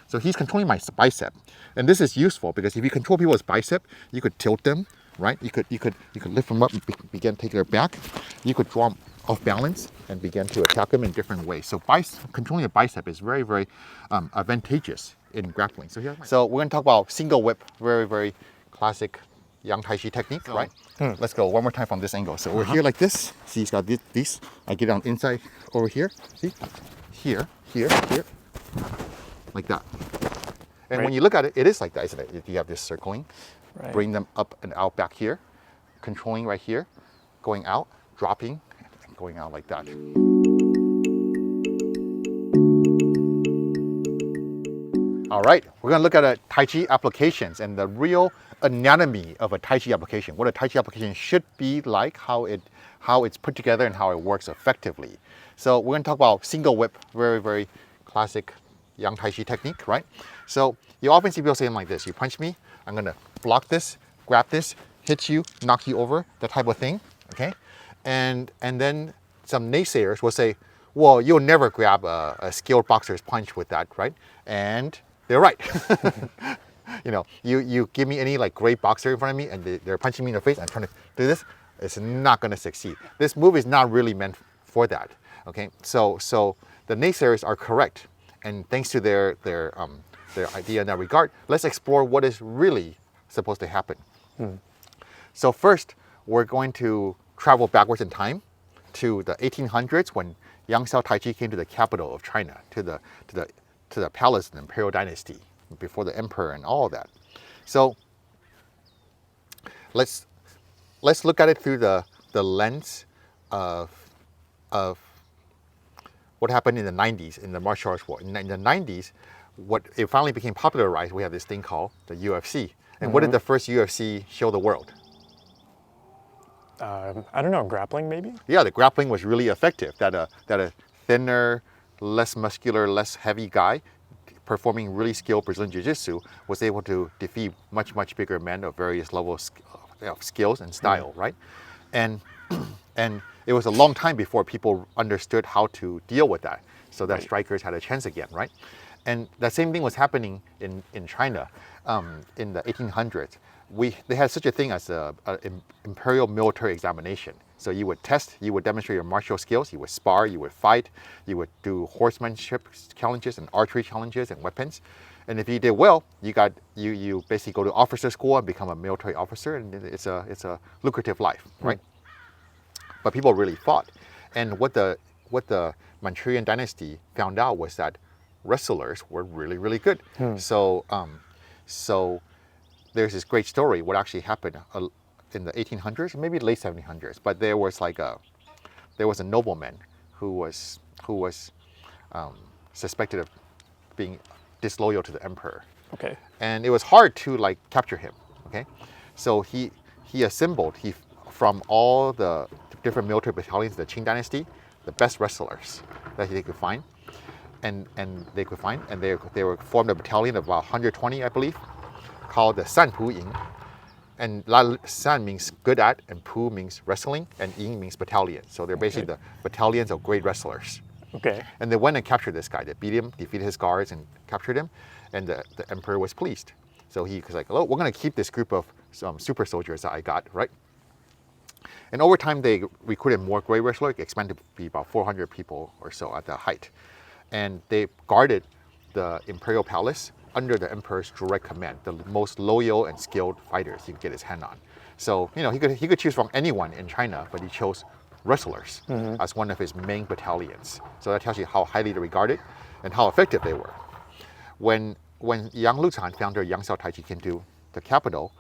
So he's controlling my bicep. And this is useful because if you control people's bicep, you could tilt them, right? You could lift them up and begin to take their back. You could draw them off balance and begin to attack them in different ways. So controlling a bicep is very, very advantageous in grappling. So we're going to talk about single whip, very, very classic Yang Tai Chi technique, right? Let's go one more time from this angle. So we're here like this. See, he's got these. I get on inside over here. See? Here, like that. And when you look at it, it is like that, isn't it? You have this circling, bring them up and out back here, controlling right here, going out, dropping, and going out like that. All right, we're gonna look at a Tai Chi applications and the real anatomy of a Tai Chi application, what a Tai Chi application should be like, how it's put together and how it works effectively. So we're gonna talk about single whip, very, very classic Yang Tai Chi technique, right? So you often see people saying like this, you punch me, I'm gonna block this, grab this, hit you, knock you over, that type of thing, okay? And then some naysayers will say, well, you'll never grab a skilled boxer's punch with that, right? And they're right. You know, you give me any like great boxer in front of me and they're punching me in the face, I'm trying to do this, it's not gonna succeed. This move is not really meant for that, okay? So the naysayers are correct. And thanks to their idea in that regard, let's explore what is really supposed to happen. So first, we're going to travel backwards in time to the 1800s when Yangzhou Tai Chi came to the capital of China, to the palace of the imperial dynasty, before the emperor and all of that. So let's look at it through the lens of what happened in the 90s in the martial arts world. In the 90s, it finally became popularized, we have this thing called the UFC. And what did the first UFC show the world? I don't know, grappling maybe? Yeah, the grappling was really effective. That a thinner, less muscular, less heavy guy performing really skilled Brazilian Jiu-Jitsu was able to defeat much, much bigger men of various levels of skills and style, right? And it was a long time before people understood how to deal with that, so that strikers had a chance again, right? And that same thing was happening in China in the 1800s. They had such a thing as an imperial military examination. So you would test, you would demonstrate your martial skills, you would spar, you would fight, you would do horsemanship challenges and archery challenges and weapons. And if you did well, you basically go to officer school and become a military officer, and it's a lucrative life, right? But people really fought. And what the Manchurian dynasty found out was that wrestlers were really, really good. So there's this great story what actually happened in the 1800s, maybe late 1700s. But there was a nobleman who was suspected of being disloyal to the emperor. Okay. And it was hard to capture him. Okay, so he assembled from all the different military battalions of the Qing dynasty, the best wrestlers that they could find, and they were formed a battalion of about 120, I believe, called the San Pu Ying. And San means good at, and Pu means wrestling, and Ying means battalion. So they're basically the battalions of great wrestlers. Okay. And they went and captured this guy. They beat him, defeated his guards, and captured him. And the emperor was pleased. So he was like, oh, we're going to keep this group of super soldiers that I got, right? And over time, they recruited more great wrestlers, expanded to be about 400 people or so at the height. And they guarded the imperial palace under the emperor's direct command, the most loyal and skilled fighters he could get his hand on. So, he could choose from anyone in China, but he chose wrestlers as one of his main battalions. So that tells you how highly they regarded and how effective they were. When Yang Luchan, founder of Yangzhou Tai Chi, came to the capital,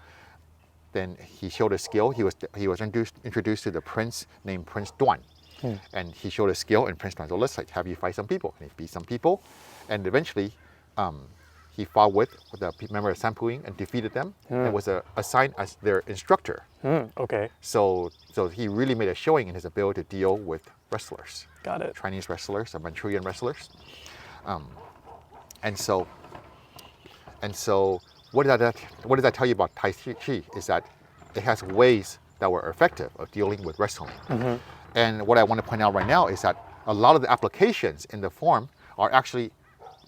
then he showed his skill. He was introduced to the prince named Prince Duan. And he showed his skill, and Prince Duan said, let's have you fight some people. And he beat some people. And eventually, he fought with the member of San Pu Ying and defeated them, and was assigned as their instructor. Okay. So he really made a showing in his ability to deal with wrestlers. Got it. Chinese wrestlers and Manchurian wrestlers. And so what does that tell you about Tai Chi? Is that it has ways that were effective of dealing with wrestling. And what I want to point out right now is that a lot of the applications in the form are actually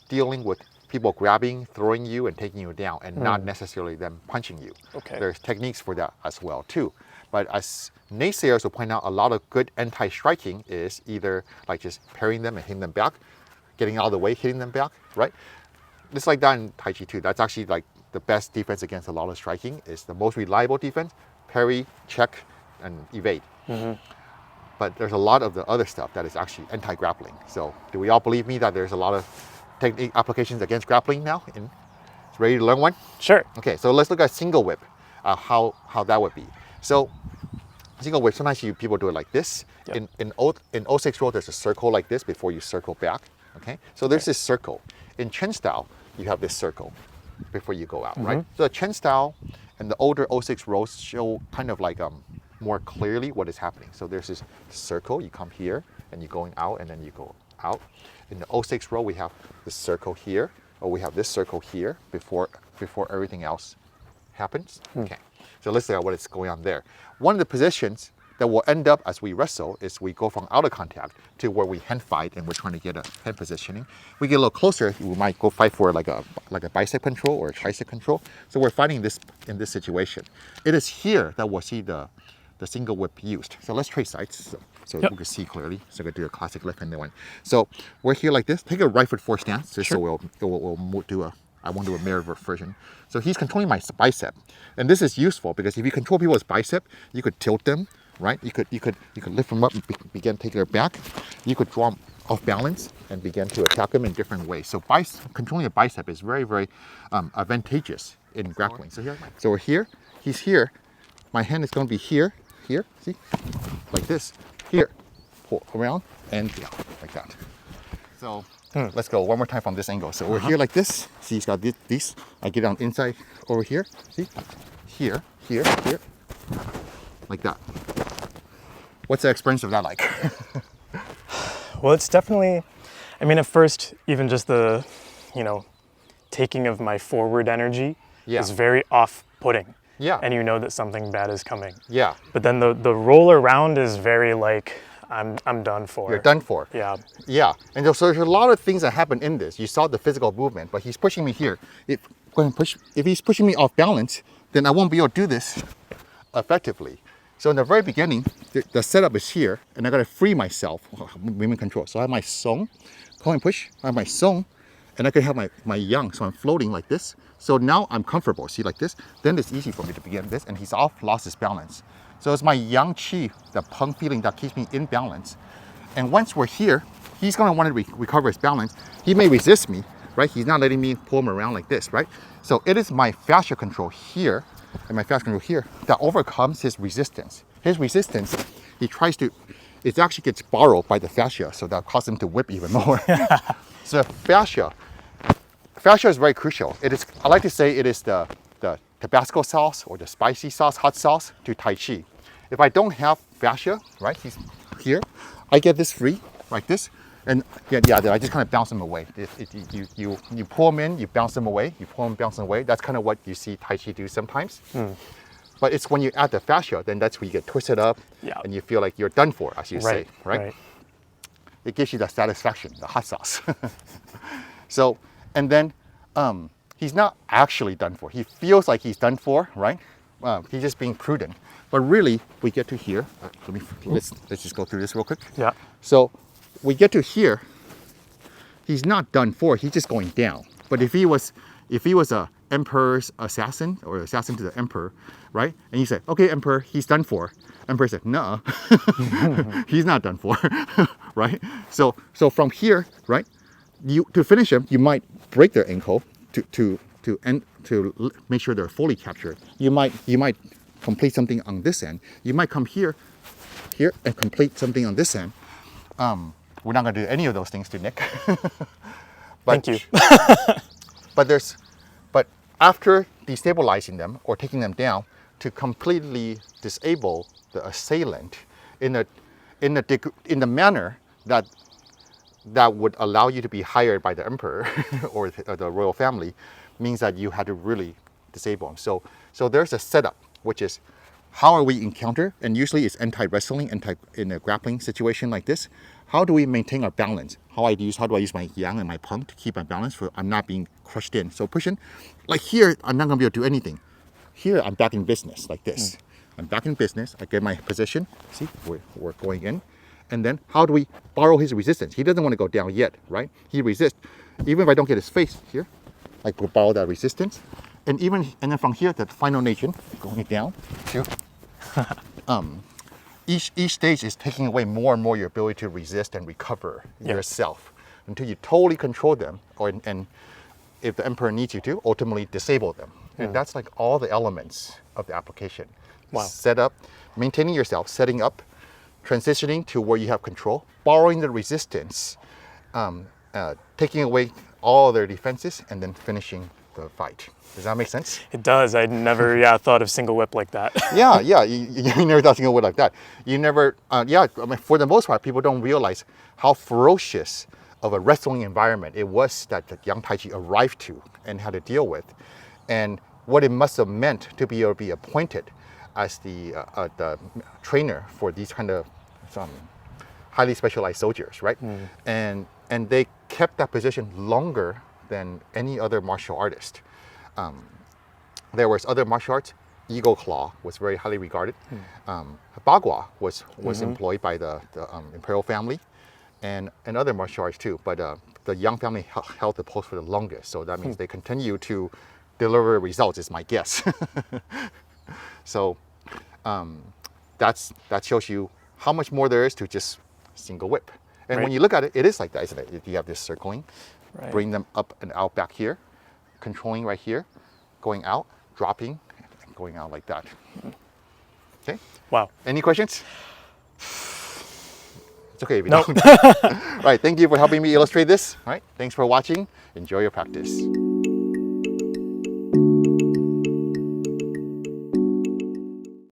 dealing with people grabbing, throwing you, and taking you down, and not necessarily them punching you. Okay. There's techniques for that as well too. But as naysayers will point out, a lot of good anti-striking is either like just parrying them and hitting them back, getting out of the way, hitting them back, right? It's like that in Tai Chi too. That's actually like the best defense against a lot of striking. Is the most reliable defense: parry, check, and evade. But there's a lot of the other stuff that is actually anti-grappling. So do we all believe me that there's a lot of technique applications against grappling now? Ready to learn one? Sure. Okay, so let's look at single whip, how that would be. So single whip, sometimes people do it like this. Yep. In 06 roll, there's a circle like this before you circle back. Okay, so there's this circle. In Chen style, you have this circle before you go out, right? So the Chen style and the older 06 rolls show kind of like more clearly what is happening. So there's this circle, you come here and you're going out and then you go out. In the 06 roll, we have this circle here, or we have this circle here before everything else happens. Okay, so let's look at what is going on there. One of the positions that will end up as we wrestle is we go from out of contact to where we hand fight and we're trying to get a hand positioning. We get a little closer, we might go fight for like a bicep control or a tricep control. So we're fighting this in this situation. It is here that we'll see the single whip used. So let's trade sides so we can see clearly. So we're gonna do a classic left-handed one. So we're here like this. Take a right foot forward stance. Just so we'll do a. I won't do a mirror version. So he's controlling my bicep, and this is useful because if you control people's bicep, you could tilt them, right? You could lift them up and begin taking their back. You could draw them off balance and begin to attack them in different ways. So controlling a bicep is very, very advantageous in grappling. So we're here. He's here. My hand is going to be here. Here, see, like this. Here, pull around and down, like that. So let's go one more time from this angle. So we're here like this. See, he's got these. I get on inside over here. See, here, like that. What's the experience of that like? Well, it's definitely, I mean, at first, even just the, taking of my forward energy is very off-putting. Yeah. And you know that something bad is coming. Yeah. But then the roll around is very like, I'm done for. You're done for. Yeah. Yeah. And so there's a lot of things that happen in this. You saw the physical movement, but he's pushing me here. If he's pushing me off balance, then I won't be able to do this effectively. So in the very beginning, the setup is here, and I gotta free myself, movement control. So I have my song, call and push, I have my song, and I can have my yang, so I'm floating like this. So now I'm comfortable, see, like this. Then it's easy for me to begin this, and he's lost his balance. So it's my yang qi, the peng feeling that keeps me in balance. And once we're here, he's gonna want to recover his balance. He may resist me, right? He's not letting me pull him around like this, right? So it is my fascia control here, and my fascia control here, that overcomes his resistance. His resistance, it actually gets borrowed by the fascia, so that causes him to whip even more. So fascia is very crucial. I like to say it is the Tabasco sauce or the spicy sauce, hot sauce to Tai Chi. If I don't have fascia, right, he's here, I get this free, like this, and then I just kind of bounce him away. You pull him in, you bounce him away, you pull him, bounce him away. That's kind of what you see Tai Chi do sometimes. But it's when you add the fascia, then that's when you get twisted up, and you feel like you're done for, as you say, right? It gives you the satisfaction, the hot sauce. So, and then he's not actually done for. He feels like he's done for, right? He's just being prudent. But really, we get to here. Let's just go through this real quick. Yeah. So we get to here. He's not done for. He's just going down. But if he was a emperor's assassin or assassin to the emperor, right? And you say, okay, emperor, he's done for. Emperor said, no, he's not done for, right? So from here, right? To finish him, you might break their ankle to make sure they're fully captured. You might complete something on this end. You might come here, and complete something on this end. We're not going to do any of those things to Nick. Thank you. but after destabilizing them or taking them down, to completely disable the assailant in the manner that would allow you to be hired by the emperor or the royal family, means that you had to really disable him. So there's a setup, which is how are we encounter, and usually it's anti-wrestling, in a grappling situation like this. how do we maintain our balance? How do I use my yang and my pump to keep my balance so I'm not being crushed in? So pushing, like here, I'm not gonna be able to do anything. Here, I'm back in business like this. I'm back in business. I get my position. See, we're going in. And then how do we borrow his resistance? He doesn't want to go down yet, right? He resists. Even if I don't get his face here, I could borrow that resistance. And then from here, the final nation, going down to, each stage is taking away more and more your ability to resist and recover yourself until you totally control them, and if the emperor needs you to, ultimately disable them. And that's like all the elements of the application. Wow. Set up, maintaining yourself, setting up, transitioning to where you have control, borrowing the resistance, taking away all their defenses, and then finishing the fight. Does that make sense? It does. I'd never thought of single whip like that. Yeah, you never thought single whip like that. You never, I mean, for the most part, people don't realize how ferocious of a wrestling environment it was that the young Tai Chi arrived to and had to deal with, and what it must have meant to be able to be appointed as the trainer for these kind of highly specialized soldiers, right? And they kept that position longer than any other martial artist. There was other martial arts. Eagle Claw was very highly regarded. Bagua was employed by the imperial family, and other martial arts too. But the Yang family held the post for the longest, so that means they continue to deliver results, is my guess. So that shows you how much more there is to just single whip. And when you look at it, it is like that, isn't it? You have this circling, bring them up and out back here, controlling right here, going out, dropping, and going out like that. Okay? Wow. Any questions? It's okay if you Nope. don't. All right, thank you for helping me illustrate this. All right, thanks for watching. Enjoy your practice.